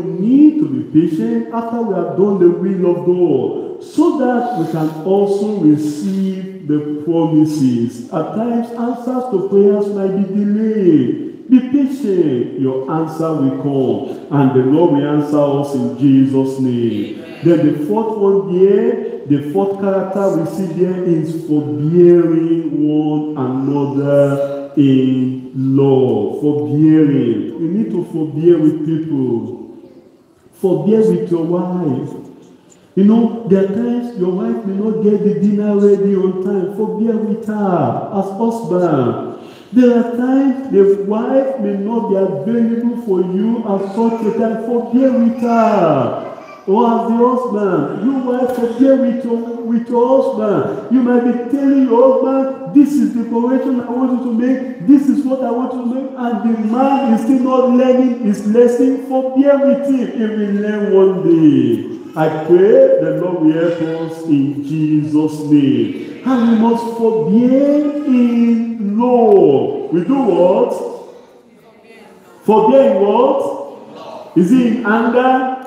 need to be patient after we have done the will of God, so that we can also receive the promises. At times, answers to prayers might be delayed. Be patient, your answer will come, and the Lord will answer us in Jesus' name. Then the fourth one here, the fourth character we see there is forbearing one another in love. Forbearing. You need to forbear with people. Forbear with your wife. There are times your wife may not get the dinner ready on time. Forbear with her as husband. There are times the wife may not be available for you at such a time. Forbear with her. Or as the husband, you wife forbear with your husband. You might be telling your husband, this is the correction I want you to make, this is what I want you to make, and the man is still not learning his lesson. Forbear with him. He will learn one day. I pray the Lord will help us in Jesus' name. And we must forbear in love. We do what? Forbear in what? Is it in anger?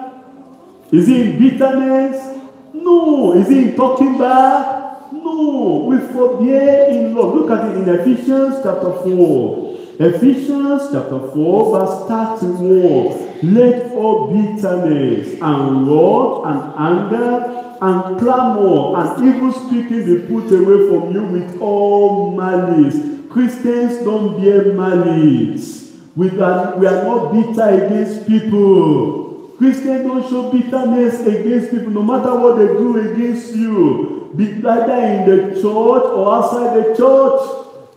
Is it in bitterness? No. Is it in talking back? No. We forbear in love. Look at it in Ephesians chapter 4. Ephesians chapter 4 verse 31. Let all bitterness and wrath and anger and clamor and evil speaking be put away from you with all malice. Christians don't bear malice. We are not bitter against people. Christians don't show bitterness against people, no matter what they do against you. Be either in the church or outside the church.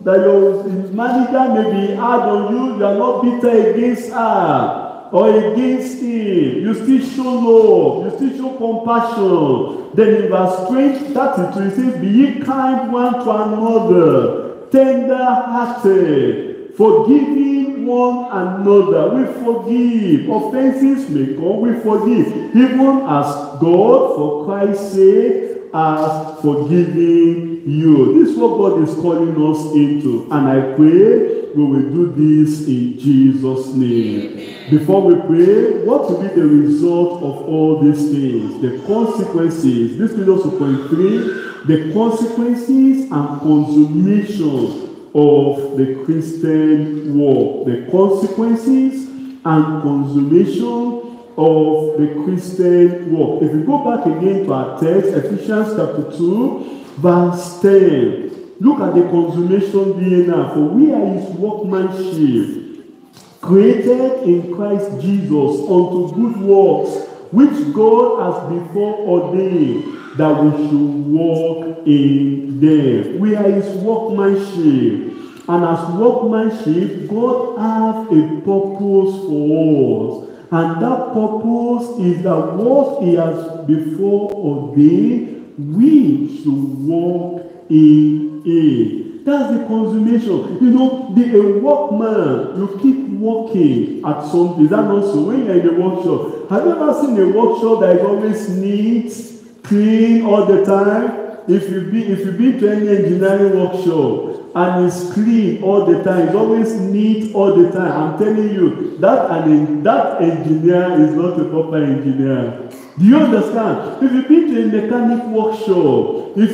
That your manager may be hard on you, you are not bitter against her or against him. You still show love, you still show compassion. Then in verse 32 it says, be ye kind one to another, tender-hearted, forgiving one another. We forgive. Offenses may come, we forgive. Even as God, for Christ's sake, has forgiven you. This is what God is calling us into. And I pray we will do this in Jesus' name. Amen. Before we pray, what will be the result of all these things? The consequences. This leads us to point 3. The consequences and consummation of the Christian walk. The consequences and consummation of the Christian walk. If we go back again to our text, Ephesians chapter 2, verse 10. Look at the consummation DNA. For we are his workmanship, created in Christ Jesus unto good works, which God has before ordained that we should walk in them. We are his workmanship. And as workmanship, God has a purpose for us. And that purpose is that what he has before ordained, we should walk in it. That's the consummation. You know, a workman, you keep working at something. Is that not so? When you're in a workshop, have you ever seen a workshop that is always neat, clean all the time? If you've been to any engineering workshop, and it's clean all the time, it's always neat all the time, I'm telling you, that engineer is not a proper engineer. Do you understand? If you've been to a mechanic workshop, you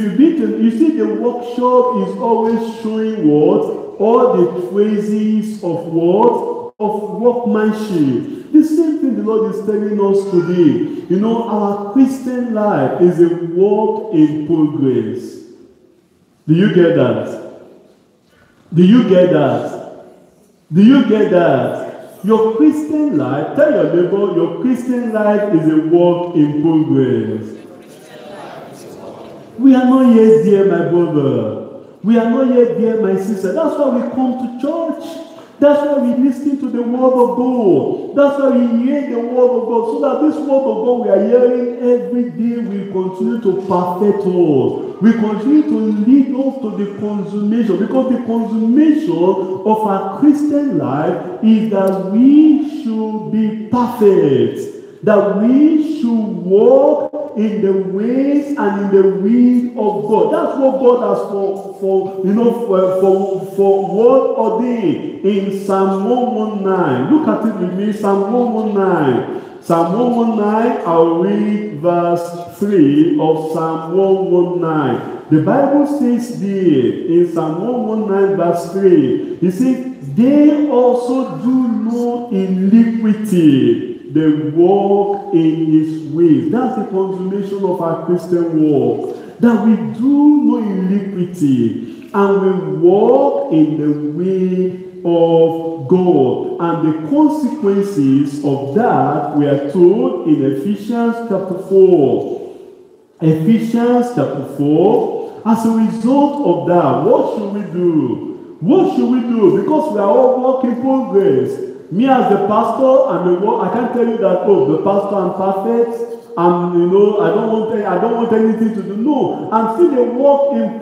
see the workshop is always showing what? All the phrases of what? Of workmanship. The same thing the Lord is telling us today. You know, our Christian life is a work in progress. Do you get that? Do you get that? Do you get that? Your Christian life, tell your neighbor, your Christian life is a work in progress. We are not yet there, my brother. We are not yet there, my sister. That's why we come to church. That's why we listen to the word of God. That's why we hear the word of God. So that this word of God we are hearing every day will continue to perfect us. We continue to lead us to the consummation. Because the consummation of our Christian life is that we should be perfect. That we should walk in the ways and in the will of God. That's what God has for what ordained in Psalm 119. Look at it with me, Psalm 119. Psalm 119, I'll read verse 3 of Psalm 119. The Bible says there in Psalm 119 verse 3, it says, they also do no iniquity. They walk in his ways. That's the consummation of our Christian walk. That we do no iniquity and we walk in the way of God. And the consequences of that we are told in Ephesians chapter 4. Ephesians chapter 4. As a result of that, what should we do? What should we do? Because we are all work in progress. Me as the pastor, I can't tell you that, oh, the pastor, I'm perfect. I don't want anything to do. No, I'm still a work in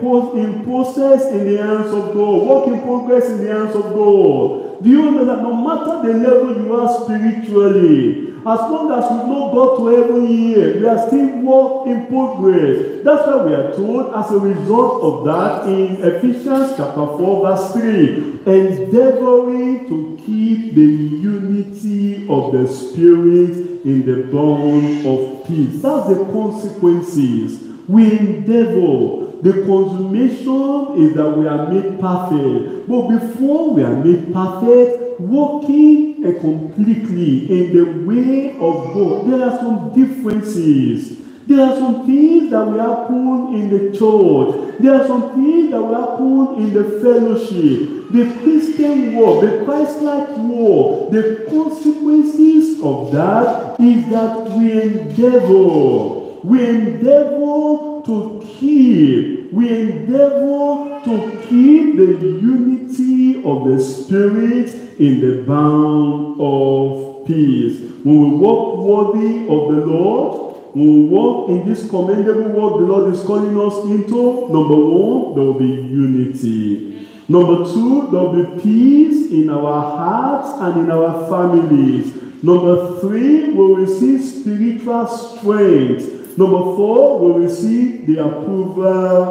process in the hands of God. Work in progress in the hands of God. Do you know that no matter the level you are spiritually, as long as we've not got to heaven yet, we are still work in progress. That's why we are told as a result of that in Ephesians chapter 4 verse 3, endeavoring to keep the unity of the Spirit in the bond of peace. That's the consequences. We endeavor. The consummation is that we are made perfect. But before we are made perfect, walking completely in the way of God, there are some differences. There are some things that will happen in the church. There are some things that will happen in the fellowship. The Christian walk, the Christ-like walk, the consequences of that is that we endeavor. We endeavor to keep. We endeavor to keep the unity of the Spirit in the bound of peace. When we walk worthy of the Lord, when we walk in this commendable work the Lord is calling us into, number one, there will be unity. Number two, there will be peace in our hearts and in our families. Number three, we will receive spiritual strength. Number four, we will receive the approval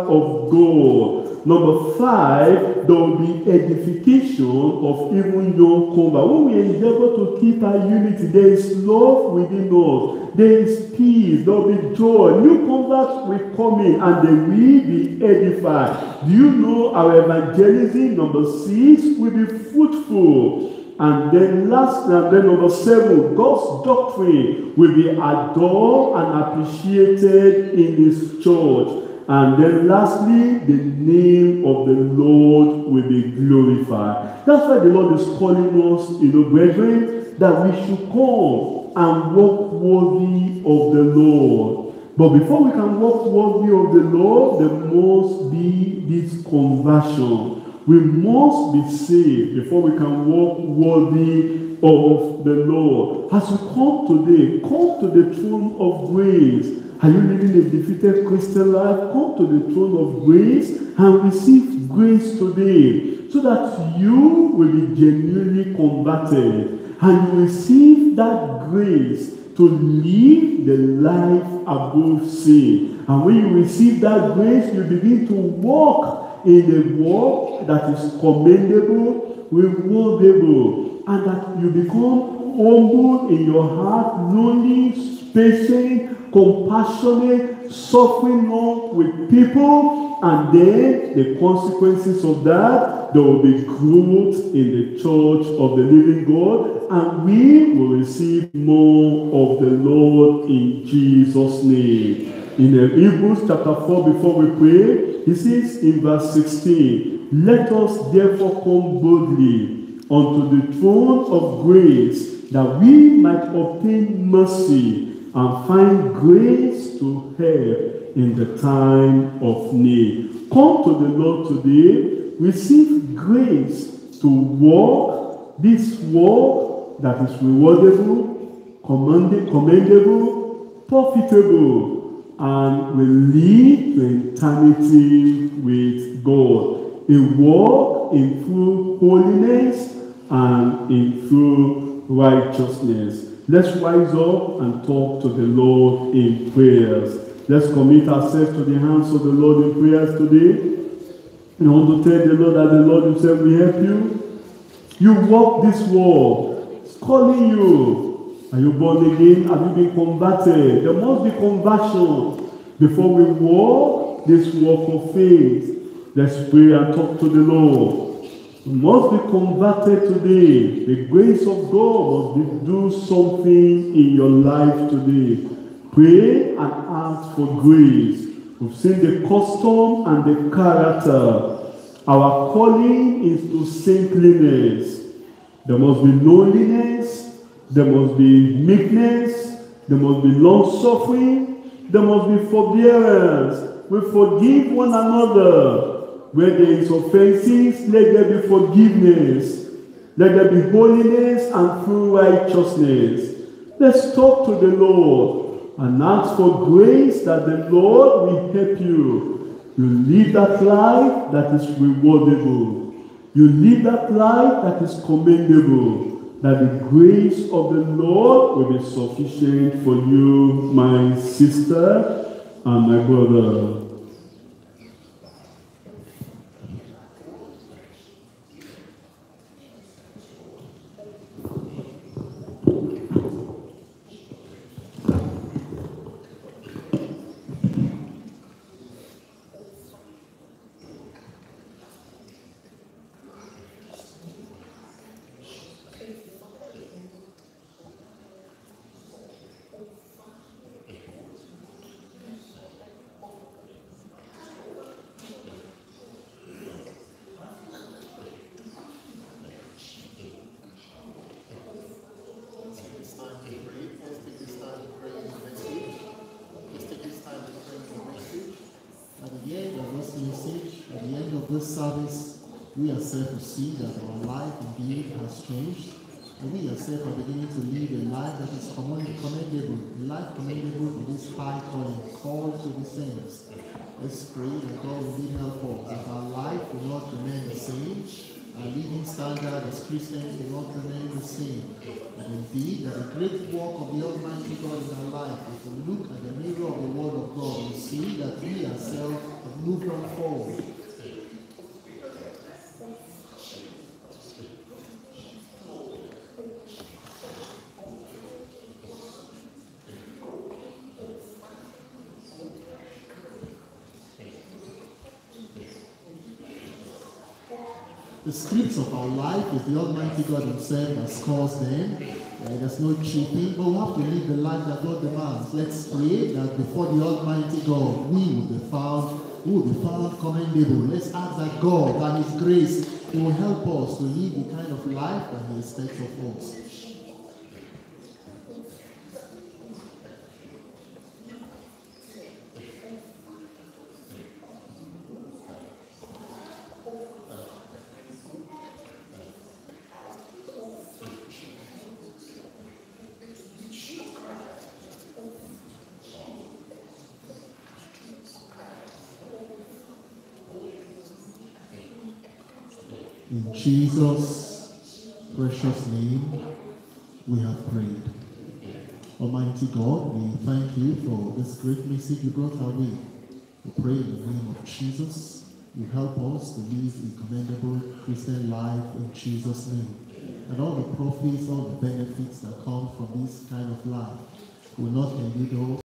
of God. Number five, there will be edification of even young converts. When we endeavor to keep our unity, there is love within us. There is peace. There will be joy. New converts will come in and they will be edified. Do you know our evangelism, number 6, will be fruitful? And then number 7, God's doctrine will be adored and appreciated in His church. And then lastly, the name of the Lord will be glorified. That's why the Lord is calling us, brethren, that we should come and walk worthy of the Lord. But before we can walk worthy of the Lord, there must be this conversion. We must be saved before we can walk worthy of the Lord. As we come today, come to the throne of grace. Are you living a defeated Christian life? Come to the throne of grace and receive grace today so that you will be genuinely converted and you receive that grace to live the life above sin. And when you receive that grace, you begin to walk in a walk that is commendable, rewardable, and that you become humble in your heart, lonely, patient, compassionate, suffering not with people, and then the consequences of that, there will be growth in the church of the living God, and we will receive more of the Lord in Jesus' name. In Hebrews chapter 4, before we pray, he says in verse 16, let us therefore come boldly unto the throne of grace, that we might obtain mercy and find grace to help in the time of need. Come to the Lord today, receive grace to walk this walk that is rewardable, commendable, profitable, and will lead to eternity with God. A walk in full holiness and in full righteousness. Let's rise up and talk to the Lord in prayers. Let's commit ourselves to the hands of the Lord in prayers today. And I want to tell the Lord that the Lord Himself will help you. You walk this walk. It's calling you. Are you born again? Have you been converted? There must be conversion before we walk this walk of faith. Let's pray and talk to the Lord. You must be converted today. The grace of God must do something in your life today. Pray and ask for grace. We've seen the custom and the character. Our calling is to saintliness. There must be loneliness. There must be meekness. There must be long-suffering. There must be forbearance. We forgive one another. Where there is offenses, let there be forgiveness. Let there be holiness and true righteousness. Let's talk to the Lord and ask for grace that the Lord will help you. You live that life that is rewardable. You live that life that is commendable. That the grace of the Lord will be sufficient for you, my sister and my brother. This service, we ourselves will see that our life indeed has changed, and we ourselves are beginning to live a life that is commendable, a life commendable to this high calling, called to the saints. Let's pray that God will really help us, that our life will not remain the same, our living standard as Christians will not remain the same, and indeed that the great work of the Almighty God in our life, if we look at the mirror of the Word of God, we see that we ourselves have moved on forward. The scripts of our life is the Almighty God Himself has caused them. There's no cheating, but we have to live the life that God demands. Let's pray that before the Almighty God, we will be found commendable. Let's ask that God, by His grace, He will help us to live the kind of life that He expects of us. In Jesus' precious name, we have prayed. Almighty God, we thank you for this great message you brought our way. We pray in the name of Jesus, you help us to live a commendable Christian life in Jesus' name. And all the profits, all the benefits that come from this kind of life will not elude us.